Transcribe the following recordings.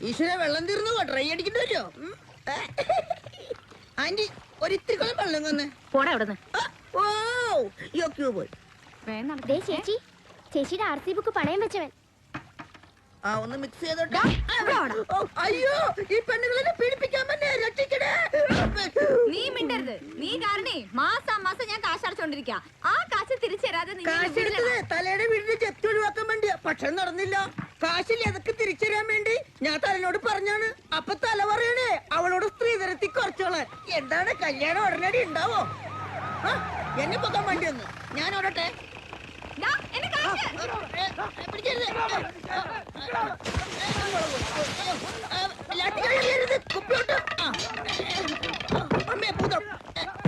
ഈശ്വര വെള്ളം തീർന്നു ട്രൈ അടിക്കേണ്ടി വരുമോ? ആന്റി ഒരിത്തിരി വെള്ളം തന്നെ പോടാ അവിടുന്ന്. ചേച്ചി ചേച്ചിയുടെ RC ബുക്ക് പണയം വെച്ചവൻ. ഒന്ന് മിക്സ് ചെയ്തോട്ടെ. അയ്യോ ഈ പെണ്ണുങ്ങളെ പീഡിപ്പിക്കാൻ തന്നെ രക്ഷിക്കണേ. നീ മിണ്ടരുത്. നീ കാരണേ മാസം ഞാൻ കാശ് അടച്ചോണ്ടിരിക്കാ. ആ കാശ് തിരിച്ചു തരാതെ തലയുടെ വീടിന്റെ ചെത്തി ഒഴിവാക്കാൻ വേണ്ടിയാ. പക്ഷെ നടന്നില്ല. കാശില്ല അതൊക്കെ തിരിച്ചു തരാൻ വേണ്ടി ഞാൻ തലനോട് പറഞ്ഞാണ്. അപ്പൊ തല പറയണേ അവളോട് സ്ത്രീധനത്തിൽ കുറച്ചോളാൻ. എന്താണ് കല്യാണം ഉടനടി ഉണ്ടാവോ? എന്നെ പൊക്കാൻ വേണ്ടി വന്ന് ഞാൻ ഓടട്ടെ.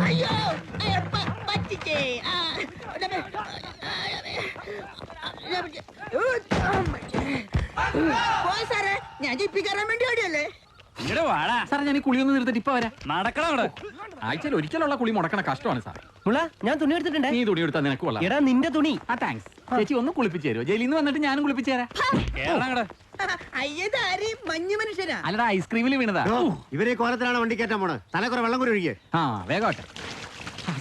അയ്യോ പറ്റിച്ചേ. സാറേ ഞാൻ ജിപ്പി കയറാൻ വേണ്ടി ഓടിയല്ലേ. സാർ ഞാൻ ഈ കുളിയൊന്നും നിർത്തിട്ട് ഇപ്പൊ വരാം. നടക്കണം. ആഴ്ചയിൽ ഒരിക്കലുള്ള കുളി മുടക്കണ കഷ്ടമാണ് സാർ. ഞാൻ തുണി എടുത്തിട്ടുണ്ട്. നീ തുണി എടുത്താൽ നിനക്ക് കൊള്ളാം. എടാ നിന്റെ തുണി. താങ്ക്സ് ചേച്ചി. ഒന്ന് കുളിപ്പിച്ചു തരുമോ? ജയിലിൽ നിന്ന് വന്നിട്ട് ഞാനും കുളിപ്പിച്ചു തരാം. അയ്യതാരി മഞ്ഞു മനുഷ്യനാ. അല്ലടാ ഐസ്ക്രീമിൽ വീണതാ. ഇവരെ കോലത്തിലാണ് വണ്ടി കയറ്റാൻ പോണത്. തലക്കുറ വെള്ളം കൂടി ഒഴികെ. വേഗോട്ടെ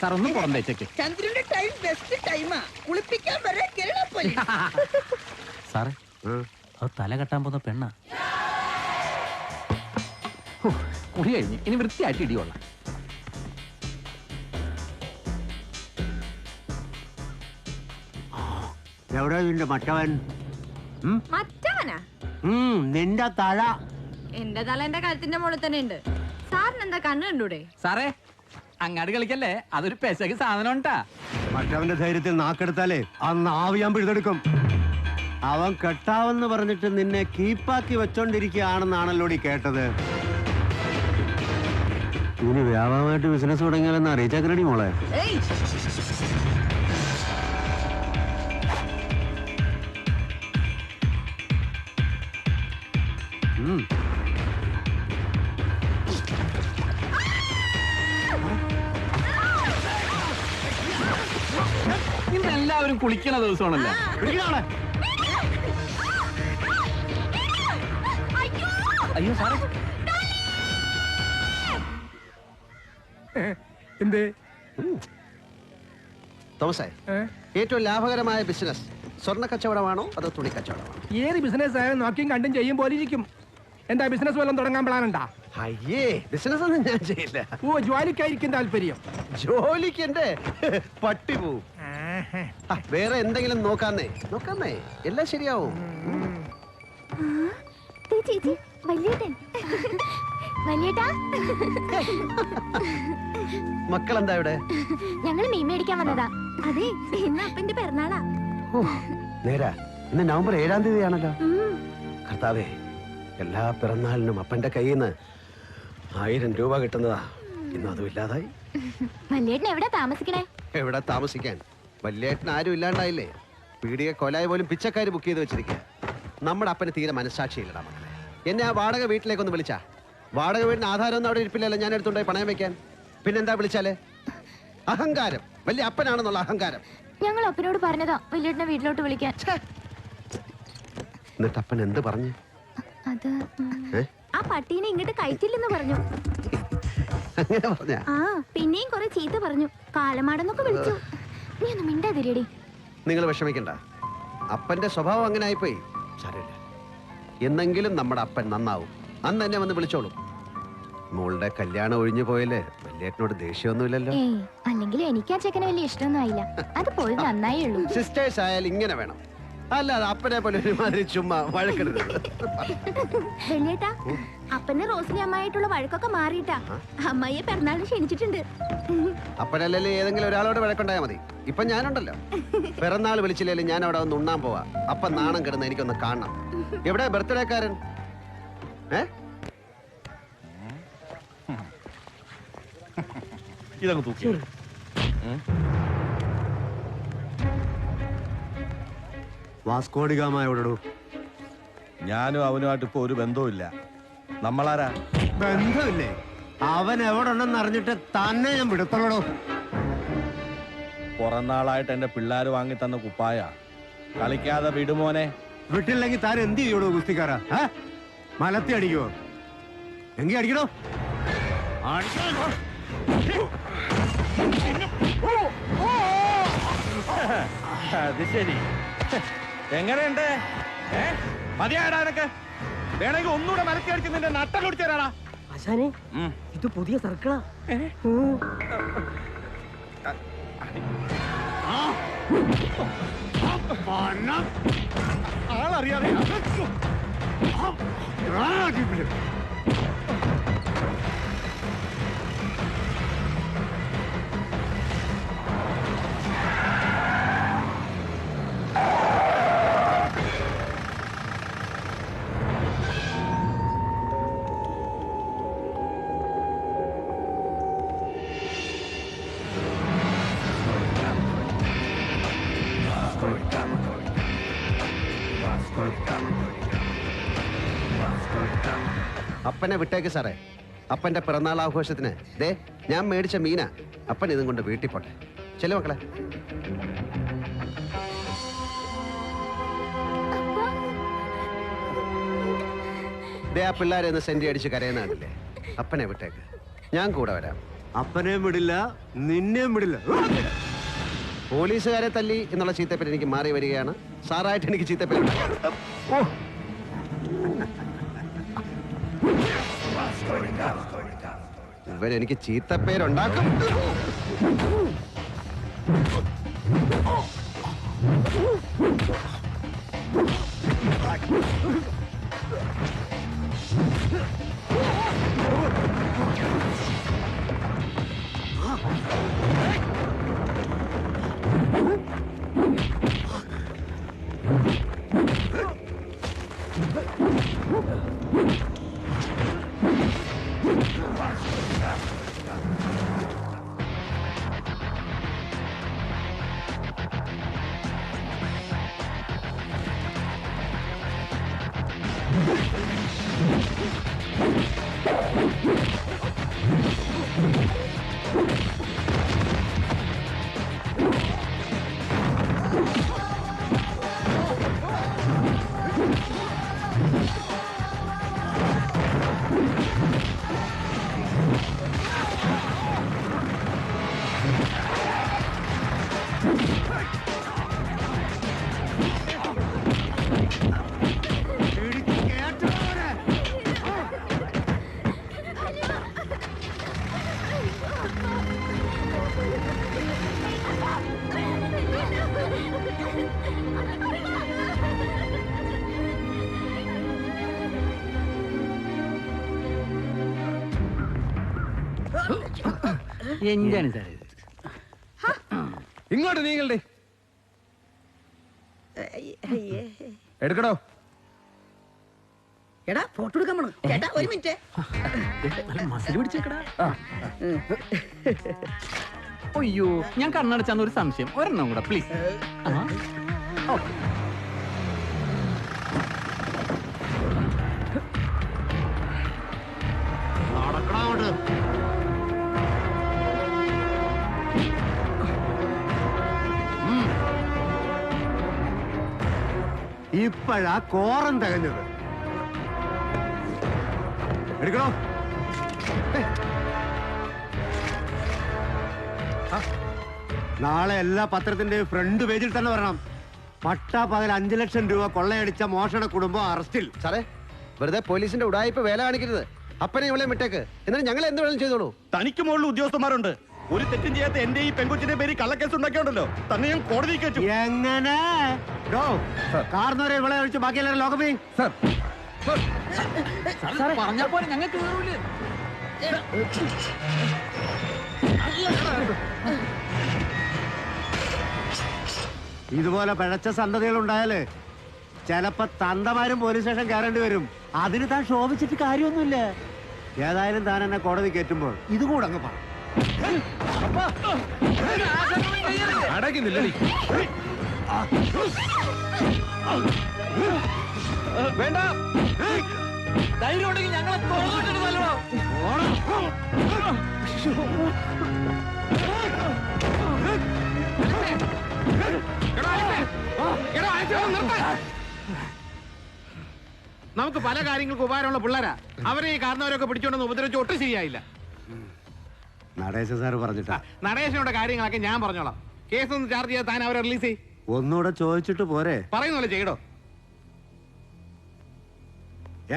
സാർ. ഒന്നും പുറം തേച്ചേക്ക്. ചന്ദ്രന്റെ ടൈം ബെസ്റ്റ് ടൈമാ. കുളിപ്പിക്കാൻ വരെ കേരള പോലീസ്. സാറേ അത് തല കെട്ടാൻ പോകുന്ന പെണ്ണാ. കുളി കഴിഞ്ഞ് ഇനി വൃത്തിയായിട്ട് ഇടികൊള്ളാം. എവിടെ നിന്റെ മറ്റവൻ? മറ്റവനാ? നിന്റെ തല. എന്റെ തല എന്റെ കഴുത്തിന്റെ മുകളിൽ തന്നെ ഉണ്ട്. സാറിന് എന്താ കണ്ണ് കണ്ടൂടെ? സാറേ അങ്ങാട് കളിക്കല്ലേ. അതൊരു പെശക് സാധനം ഉണ്ടാ. മറ്റവന്റെ ധൈര്യത്തിൽ നാക്കെടുത്താലേ അന്ന് ആവിയാൻ പിഴുതെടുക്കും. അവൻ കെട്ടാവെന്ന് പറഞ്ഞിട്ട് നിന്നെ കീപ്പാക്കി വെച്ചോണ്ടിരിക്കുകയാണെന്നാണല്ലോടി കേട്ടത്. ഇനി വ്യാപകമായിട്ട് ബിസിനസ് തുടങ്ങിയാലെന്ന് അറിയിച്ചേക്കരടി മോളെ. എല്ലാവരും കുളിക്കണ ദിവസമാണല്ലേ. അയ്യോ സാറേ എന്തേ തോമസേ, ഏറ്റവും ലാഭകരമായ ബിസിനസ് സ്വർണ്ണ കച്ചവടമാണോ അതോ തുണി കച്ചവടമാണോ? ഏത് ബിസിനസ് ആയാലും നോക്കിയും കണ്ടും ചെയ്യും പോലെ ഇരിക്കും. എന്താ ബിസിനസ് വല്ലതും തുടങ്ങാൻ പ്ലാനുണ്ടാ? അയ്യേ, ബിസിനസ് ഒന്നും ഞാൻ ചെയ്യില്ല. ഓ, ജോലിക്കായിരിക്കും താല്പര്യം. ജോലിക്ക് എന്റെ പട്ടി പോവും. വേറെ എന്തെങ്കിലും നോക്കാന്നേ. എല്ലാം ശരിയാവും. ചേച്ചി വലിയേട്ടൻ. വലിയേട്ടാ മക്കളെന്താ ഇവിടെ? ഞങ്ങള് മീൻ മേടിക്കാൻ വന്നതാ. അതെ, ഇന്ന് അപ്പന്റെ പിറന്നാളാ. നേരാ, ഇന്ന് നവംബർ 7-ാം തീയതിയാണല്ലോ. കർത്താവേ, എല്ലാ പിറന്നാളിനും അപ്പന്റെ കയ്യിൽ നിന്ന് 1000 രൂപ കിട്ടുന്നതാ. ഇന്നും അതും ഇല്ലാതായി. വലിയേട്ടൻ എവിടെ താമസിക്കണേ? എവിടെ താമസിക്കാൻ? വലിയേട്ടൻ ആരും ഇല്ലാണ്ടായില്ലേ. പീടിക കൊലായി പോലും പിച്ചക്കാര് ബുക്ക് ചെയ്ത് വെച്ചിരിക്കുക. നമ്മുടെ അപ്പന് തീരെ മനസ്സാക്ഷിയില്ലടാ മക്കളെ. എന്നെ ആ വാടക വീട്ടിലേക്കൊന്ന് വിളിച്ചാ. വാടക വീടിന് ആധാരമൊന്നും അവിടെ ഇരിപ്പില്ലല്ലോ. ഞാൻ എടുത്തുണ്ടായി പണയം വെക്കാൻ. പിന്നെന്താ വിളിച്ചാല്? അഹങ്കാരം. വലിയ അപ്പനാണെന്നുള്ള അഹങ്കാരം. ഞങ്ങൾ അപ്പനോട് പറഞ്ഞതാ വലിയേട്ടനെ വീട്ടിലോട്ട് വിളിക്കാൻ. എന്നിട്ട് അപ്പൻ എന്ത് പറഞ്ഞു? അത് ആ പട്ടീനെ ഇങ്ങോട്ട് കയറ്റില്ലെന്ന് പറഞ്ഞു. അങ്ങനെ പറഞ്ഞ? ആ, പിന്നെയും കുറെ ചീത്ത പറഞ്ഞു. കാലമാടെന്നൊക്കെ വിളിച്ചു. നീ ഒന്ന് മിണ്ടാതിരിയടി. നിങ്ങൾ വിഷമിക്കണ്ട. അപ്പന്റെ സ്വഭാവം അങ്ങനെ ആയിപ്പോയി. സാരമില്ല, എന്നെങ്കിലും നമ്മുടെ അപ്പൻ നന്നാവും. അന്ന് എന്നെ വന്ന് വിളിച്ചോളും. മോളുടെ കല്യാണം ഒഴിഞ്ഞു പോയല്ലേ, വലിയേട്ടനോട് ദേഷ്യമൊന്നുമില്ലല്ലോ. അല്ലെങ്കിൽ എനിക്ക് ആ ചെക്കനെ വലിയ ഇഷ്ടമൊന്നും ആയില്ല. അത് പോയി നന്നായേ ഉള്ളൂ. സിസ്റ്റേഴ്സ് ആയാലും ഇങ്ങനെ വേണം. അല്ലാതെ അപ്പനെ പോലെ ഒരുമാതിരി ചുമ്മാ വഴക്കെടുത്ത്. വലിയേട്ടാ, അപ്പന്റെ റോസ്ലി അമ്മായിട്ടുള്ള വഴക്കൊക്കെ മാറിയിട്ടാ. അമ്മായിയെ പിറന്നാളിന് ക്ഷണിച്ചിട്ടുണ്ട്. അപ്പനല്ലേ ഏതെങ്കിലും ഒരാളോട് വഴക്കുണ്ടായാൽ മതി. ഇപ്പൊ ഞാനുണ്ടല്ലോ. പിറന്നാൾ വിളിച്ചില്ലേലും ഞാൻ അവിടെ ഒന്ന് ഉണ്ണാൻ പോവാ. അപ്പൊ നാണം കിടന്ന് എനിക്കൊന്ന് കാണണം. എവിടെ ബർത്ത്ഡേക്കാരൻ? ഇതങ്ങ് തൂക്കി. വാസ്കോഡിഗാമ എവിടെടൂ? ഞാനും അവനുമായിട്ട് ഇപ്പൊ ഒരു ബന്ധവുമില്ല. നമ്മളാരാ? ബന്ധമില്ലേ? അവൻ എവിടെ ഉണ്ടെന്ന് അറിഞ്ഞിട്ട് തന്നെ ഞാൻ വിടുത്തണോ? പുറന്നാളായിട്ട് എന്റെ പിള്ളേര് വാങ്ങി തന്ന കുപ്പായ കളിക്കാതെ വിടുമോനെ. വിട്ടില്ലെങ്കിൽ താൻ എന്ത് ചെയ്യോളൂ ഗുസ്തിക്കാരാ? മലത്തി അടിക്കോ? എങ്കി അടിക്കണോ? അത് ശരി. എങ്ങനെയുണ്ട്? മതിയായടാ എനക്ക്. വേണമെങ്കിൽ ഒന്നുകൂടെ മലത്തി അടിച്ച് നിന്റെ നട്ടലൊടിച്ചു തരാടാ. ആശാനെ, ഇത് പുതിയ സർക്കിളാ. ആളറിയാതെ അപ്പനെ വിട്ടേക്ക് സാറേ. അപ്പന്റെ പിറന്നാൾ ആഘോഷത്തിന് ദേ ഞാൻ മേടിച്ച മീന അപ്പൻ ഇതും കൊണ്ട് വീട്ടിൽ പോട്ടെ. ചെല്ലു മക്കളെ. ദേ ആ പിള്ളേരെ ഒന്ന് സെന്റി അടിച്ച് കരയുന്നതല്ലേ. അപ്പനെ വിട്ടേക്ക്, ഞാൻ കൂടെ വരാം. അപ്പനെയും വിടില്ല, നിന്നെയും വിടില്ല. പോലീസുകാരെ തല്ലി എന്നുള്ള ചീത്തപ്പേര് എനിക്ക് മാറി വരികയാണ്. സാറായിട്ട് എനിക്ക് ചീത്തപ്പേര്. ഇവരെനിക്ക് ചീത്തപ്പേരുണ്ടാക്കും. എന്താണ് സാർ ഇങ്ങോട്ട് നീങ്ങളുടെ എടുക്കടോ. എടാ ഫോട്ടോ എടുക്കാൻ പോണം. ചേട്ടാ ഒരു മിനിറ്റ്. മസിൽ പിടിച്ചേക്കടാ. അയ്യോ ഞാൻ കണ്ണടച്ചാന്ന് ഒരു സംശയം. ഒരെണ്ണം കൂടെ പ്ലീസ്. ഇപ്പോഴാ കോറം തികഞ്ഞത്. എടുക്കണോ? നാളെ എല്ലാ പത്രത്തിന്റെയും ഫ്രണ്ട് പേജിൽ തന്നെ വരണം. പട്ടാപ്പകൽ 5 ലക്ഷം രൂപ കൊള്ളയടിച്ച മോഷണ കുടുംബം അറസ്റ്റിൽ. സാറേ വെറുതെ പോലീസിന്റെ ഉടായ്പ വേല കാണിക്കരുത്. അപ്പനെ ഇവളെ വിട്ടേക്ക്. എന്നിട്ട് ഞങ്ങൾ എന്ത് വേണം ചെയ്തോളൂ. തനിക്ക് മുകളിൽ ഉദ്യോഗസ്ഥന്മാരുണ്ട്. ഒരു തെറ്റും ചെയ്യാത്ത എന്റെ ഈ പെൺകുച്ചിന്റെ പേര് കള്ളക്കേസ് ഉണ്ടാക്കിയോണ്ടല്ലോ തന്നെ ഞാൻ കോടതിയിൽ കയറ്റും. എങ്ങനെ കാർന്നവരെ വിള ഒഴിച്ച് ബാക്കിയെല്ലാവരും ലോകമേ. പറഞ്ഞാ പോലെ ഞങ്ങൾ കേറൂലേ. ഇതുപോലെ പിഴച്ച സന്തതികൾ ഉണ്ടായാല് ചിലപ്പോ തന്തമാരും പോലീസ് സ്റ്റേഷൻ കയറേണ്ടി വരും. അതിന് താൻ ശോഭിച്ചിട്ട് കാര്യമൊന്നുമില്ല. ഏതായാലും താൻ എന്നെ കോടതി കയറ്റുമ്പോൾ ഇതുകൂടെ അങ്ങ് പറ. അടയ്ക്കുന്നില്ലടി. വേണ്ട, ധൈര്യം ഉണ്ടെങ്കിൽ ഞങ്ങളെ തോന്നിട്ടുണ്ടല്ലോ. നമുക്ക് പല കാര്യങ്ങൾക്ക് ഉപകാരമുള്ള പിള്ളേരാ. അവരെ ഈ കാരണവരൊക്കെ പിടിച്ചോണ്ടെന്ന് ഉപദ്രവിച്ച് ഒട്ടും ശരിയായില്ല. നടേശൻ സാറ് പറഞ്ഞിട്ടാ. നടേശനോட കാര്യങ്ങളൊക്കെ ഞാൻ പറഞ്ഞോളാം. കേസൊന്നും ചാർജ് ചെയ്യാൻ താൻ അവരെ റിലീസ് ചെയ്യും. ഒന്നുകൂടെ ചോദിച്ചിട്ട് പോരെ? പറയുന്ന പോലെ ചെയ്യടോ.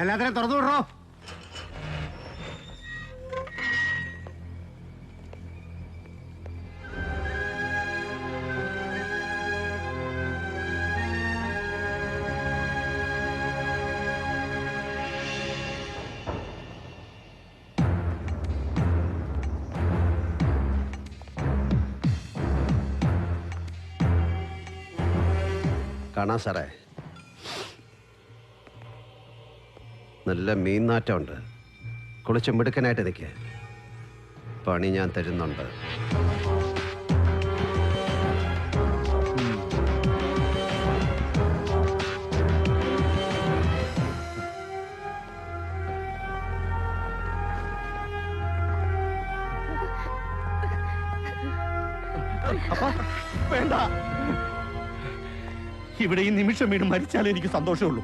എല്ലാത്തിനും തുറന്നു വിടറോ. കാണാ സാറേ, നല്ല മീൻനാറ്റമുണ്ട്. കുളിച്ച് മിടുക്കനായിട്ട് നിൽക്കുക. പണി ഞാൻ തരുന്നുണ്ട്. വേണ്ട, ഇവിടെ ഈ നിമിഷം വീണ് മരിച്ചാലേ എനിക്ക് സന്തോഷമുള്ളൂ.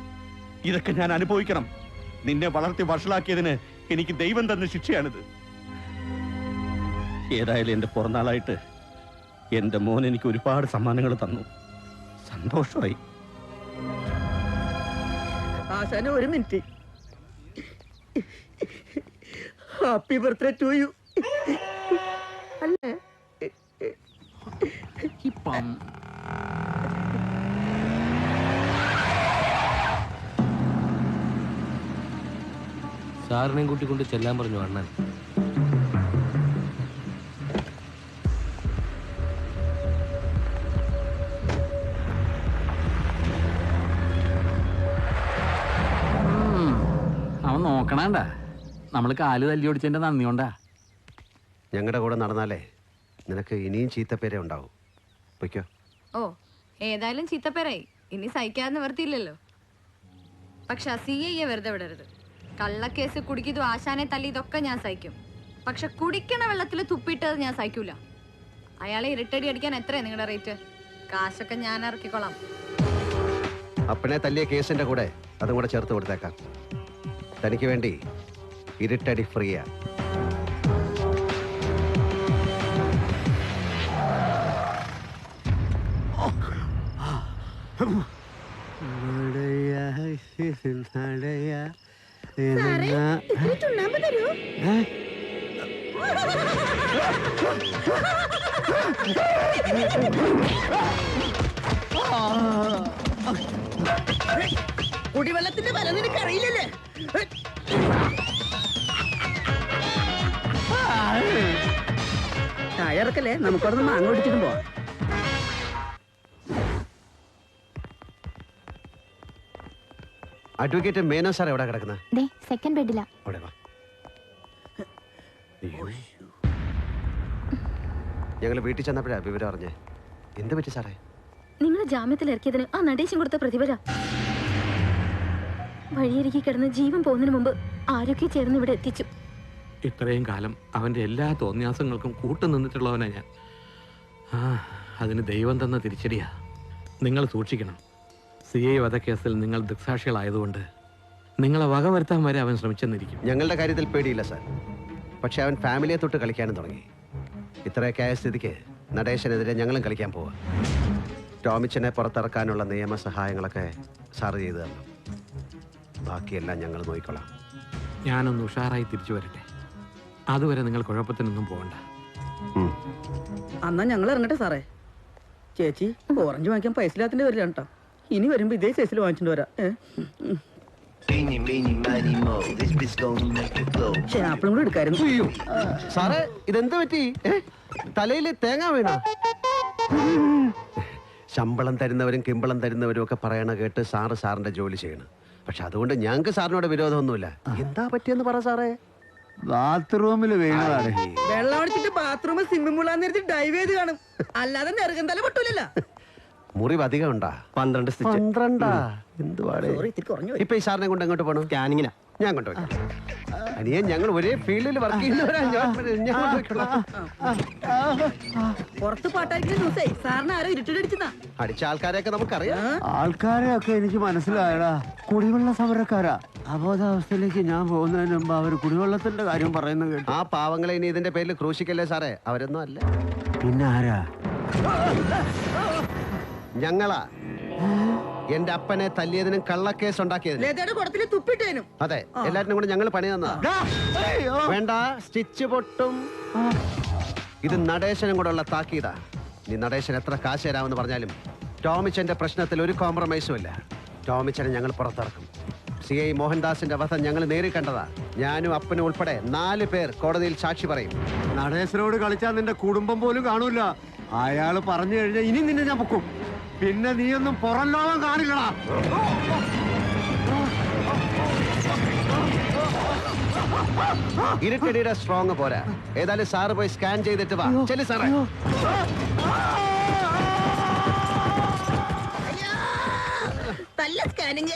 ഇതൊക്കെ ഞാൻ അനുഭവിക്കണം. നിന്നെ വളർത്തി വഷളാക്കിയതിന് എനിക്ക് ദൈവം തന്ന ശിക്ഷയാണിത്. ഏതായാലും എന്റെ പിറന്നാളായിട്ട് എന്റെ മോൻ എനിക്ക് ഒരുപാട് സമ്മാനങ്ങൾ തന്നു. സന്തോഷമായി. ആശാന ഒരു minute. Happy birthday to you. അല്ലേ സാറിനെയും കൂട്ടിക്കൊണ്ട് ചെല്ലാൻ പറഞ്ഞു അണ്ണൻ. അവൻ നോക്കണണ്ട, നമ്മള് കാല് തല്ലി ഓടിച്ചതിന്റെ നന്ദി കൊണ്ടാ. ഞങ്ങളുടെ കൂടെ നടന്നാലേ നിനക്ക് ഇനിയും ചീത്തപ്പേരെ ഉണ്ടാവും. പൊയ്ക്കോ. ഓ, ഏതായാലും ചീത്തപ്പേരായി. ഇനി സഹിക്കാതെ നിവർത്തിയില്ലല്ലോ. പക്ഷെ CIയെ വെറുതെ വിടരുത്. കള്ളക്കേസ് കുടിക്കിതു ആശാനെ തല്ലി ഇതൊക്കെ ഞാൻ സഹിക്കും. പക്ഷെ കുടിക്കണ വെള്ളത്തിൽ തുപ്പിയിട്ടത് ഞാൻ സഹിക്കൂല. അയാളെ ഇരട്ടടി അടിക്കാൻ എത്രയാ നിങ്ങളുടെ റേറ്റ്? കാശൊക്കെ ഞാൻ ഇറക്കിക്കൊള്ളാം. അപ്പനെ തല്ലിയ കേസിന്റെ കൂടെ അതും കൂടെ ചേർത്ത് കൊടുത്തേക്കാം. തനിക്ക് വേണ്ടി ഇരുട്ടടി ഫ്രീയാ. ചുണ്ണാമ്പ് തരൂ. കുടിവെള്ളത്തിന്റെ വില നിനക്ക് അറിയില്ലല്ലേ? ചായ ഇറക്കല്ലേ, നമുക്കവിടെ നിന്ന് മാങ്ങ ഓടിച്ചിട്ടും പോവാം. അഡ്വക്കേറ്റ് മേനോ സാർ എവിടെ കിടക്കുന്നത്? ദേ സെക്കൻഡ് ബെഡിലാ. അവിടെ വാ. ഞങ്ങൾ വീട്ടിൽ ചെന്നപ്പോഴാ വിവരം അറിഞ്ഞേ. എന്ത് പറ്റി സാറേ? നിങ്ങൾ ജാമ്യത്തിൽ ഇറക്കിയതിന് ആ നടേശൻ കൊടുത്ത പ്രതിഫല. വഴിയരികി കിടന്ന് ജീവൻ പോകുന്നതിന് മുമ്പ് ആരൊക്കെ ചേർന്ന് ഇവിടെ എത്തിച്ചു. ഇത്രയും കാലം അവന്റെ എല്ലാ തോന്നിയാസങ്ങൾക്കും കൂട്ടു നിന്നിട്ടുള്ളവനാ ഞാൻ. അതിന് ദൈവം തന്ന തിരിച്ചടിയാ. നിങ്ങൾ സൂക്ഷിക്കണം. CI വധക്കേസിൽ നിങ്ങൾ ദൃക്സാക്ഷികളായതുകൊണ്ട് നിങ്ങളെ വകവരുത്താൻ വരെ അവൻ ശ്രമിച്ചെന്നിരിക്കും. ഞങ്ങളുടെ കാര്യത്തിൽ പേടിയില്ല സാർ. പക്ഷെ അവൻ ഫാമിലിയെ തൊട്ട് കളിക്കാനും തുടങ്ങി. ഇത്രയൊക്കെ ആയ സ്ഥിതിക്ക് നടേശനെതിരെ ഞങ്ങളും കളിക്കാൻ പോവാ. ടോമിച്ചനെ പുറത്തിറക്കാനുള്ള നിയമസഹായങ്ങളൊക്കെ സാറ് ചെയ്തു തന്നു. ബാക്കിയെല്ലാം ഞങ്ങൾ നോക്കിക്കൊള്ളാം. ഞാനൊന്ന് ഉഷാറായി തിരിച്ചു വരട്ടെ. അതുവരെ നിങ്ങൾ കുഴപ്പത്തിനൊന്നും പോകണ്ട. അന്നാ ഞങ്ങൾ ഇറങ്ങട്ടെ സാറേ. ചേച്ചി ഓറഞ്ച് വാങ്ങിക്കാൻ പൈസ ഇല്ലാത്തിന്റെ വരില്ല കേട്ടോ. ഇനി വരുമ്പോ ഇതേ സൈസിൽ വാങ്ങിച്ചിട്ട് വരാം. ആപ്പിളും കൂടെ എടുക്കായിരുന്നു. സാറേ ഇതെന്ത് പറ്റി? തലയിൽ തേങ്ങ വീണ? ശമ്പളം തരുന്നവരും കിമ്പളം തരുന്നവരും ഒക്കെ പറയണ കേട്ട് സാറിന്റെ ജോലി ചെയ്യണം. പക്ഷെ അതുകൊണ്ട് ഞങ്ങൾക്ക് സാറിനോട് വിരോധമൊന്നുമില്ല. എന്താ പറ്റിയെന്ന് പറ സാറേ. ബാത്റൂമിൽ വീണതാണ്. വെള്ളം അടിച്ചിട്ട് ബാത്റൂമിൽ സ്വിമ്മിംഗ് പൂളാന്ന് നേരത്തെ ഡൈവ് ചെയ്ത് കാണും. അല്ലാതെ നെറുകം തല പൊട്ടൂലല്ലോ. മുറിവ് അധികം ഉണ്ടാ? 12. എന്തുവാടേ? ഇത്തിരി കുറഞ്ഞു. ഇപ്പൊ ഈ സാറിനെ കൊണ്ട് എങ്ങോട്ട് പോകണം? സ്കാനിങ്ങിനാ. ഞാൻ കൊണ്ടുപോയി. അനിയൻ ഞങ്ങൾ ഒരേ ഫീൽഡിൽ വർക്ക് ചെയ്യുന്നവരാ. ഞാൻ നോക്കിക്കോളാം. പുറത്ത് പാട്ടായിരിക്കുന്ന ദിവസേ സാറിന് ആരോ ഇരുട്ടിലടിച്ചതാ. അടിച്ച ആൾക്കാരെയൊക്കെ നമുക്കറിയാം. ആൾക്കാരെയൊക്കെ എനിക്ക് മനസ്സിലായടാ. കുടിവെള്ള സമരക്കാരാ. അബോധാവസ്ഥയിലേക്ക് ഞാൻ പോകുന്നതിന് മുമ്പ് അവർ കുടിവെള്ളത്തിന്റെ കാര്യം പറയുന്നത് കേട്ടു. ആ പാവങ്ങളെ ഇനി ഇതിന്റെ പേരിൽ ക്രൂശിക്കല്ലേ സാറേ? അവരൊന്നും അല്ല. പിന്നെ ആരാ? ഞങ്ങളാ. എന്റെ അപ്പനെ തല്ലിയതിനും കള്ളക്കേസ് ഉണ്ടാക്കിയതിനും. ലതയുടെ കുടത്തിൽ തുപ്പിട്ടേനും. അതെ, എല്ലാറ്റിനും കൂടെ ഞങ്ങൾ പണി തന്നതാ. വേണ്ട, സ്റ്റിച്ച് പൊട്ടും. ഇത് നടേശനും കൂടെ ഉള്ള താക്കീതാ. നീ നടേശൻ എത്ര കാശ് തരാമെന്ന് പറഞ്ഞാലും ടോമിച്ചന്റെ പ്രശ്നത്തിൽ ഒരു കോംപ്രമൈസും ഇല്ല. ടോമിച്ചനെ ഞങ്ങൾ പുറത്തിറക്കും. CI മോഹൻദാസിന്റെ വധം ഞങ്ങൾ നേരിൽ കണ്ടതാ. ഞാനും അപ്പനും ഉൾപ്പെടെ 4 പേർ കോടതിയിൽ സാക്ഷി പറയും. നടേശനോട് കളിച്ചാൽ നിന്റെ കുടുംബം പോലും കാണൂല. അയാള് പറഞ്ഞു കഴിഞ്ഞാൽ ഇനി നിന്നെ ഞാൻ പൊക്കും. പിന്നെ നീയൊന്നും പുറം ലോകം കാണില്ലടാ. ഇരുട്ടടിയുടെ സ്ട്രോങ് പോരാ. ഏതായാലും സാറ് പോയി സ്കാൻ ചെയ്തിട്ട് വാ. ചെല്ലു സാറേ. തല്ല സ്കാനിങ്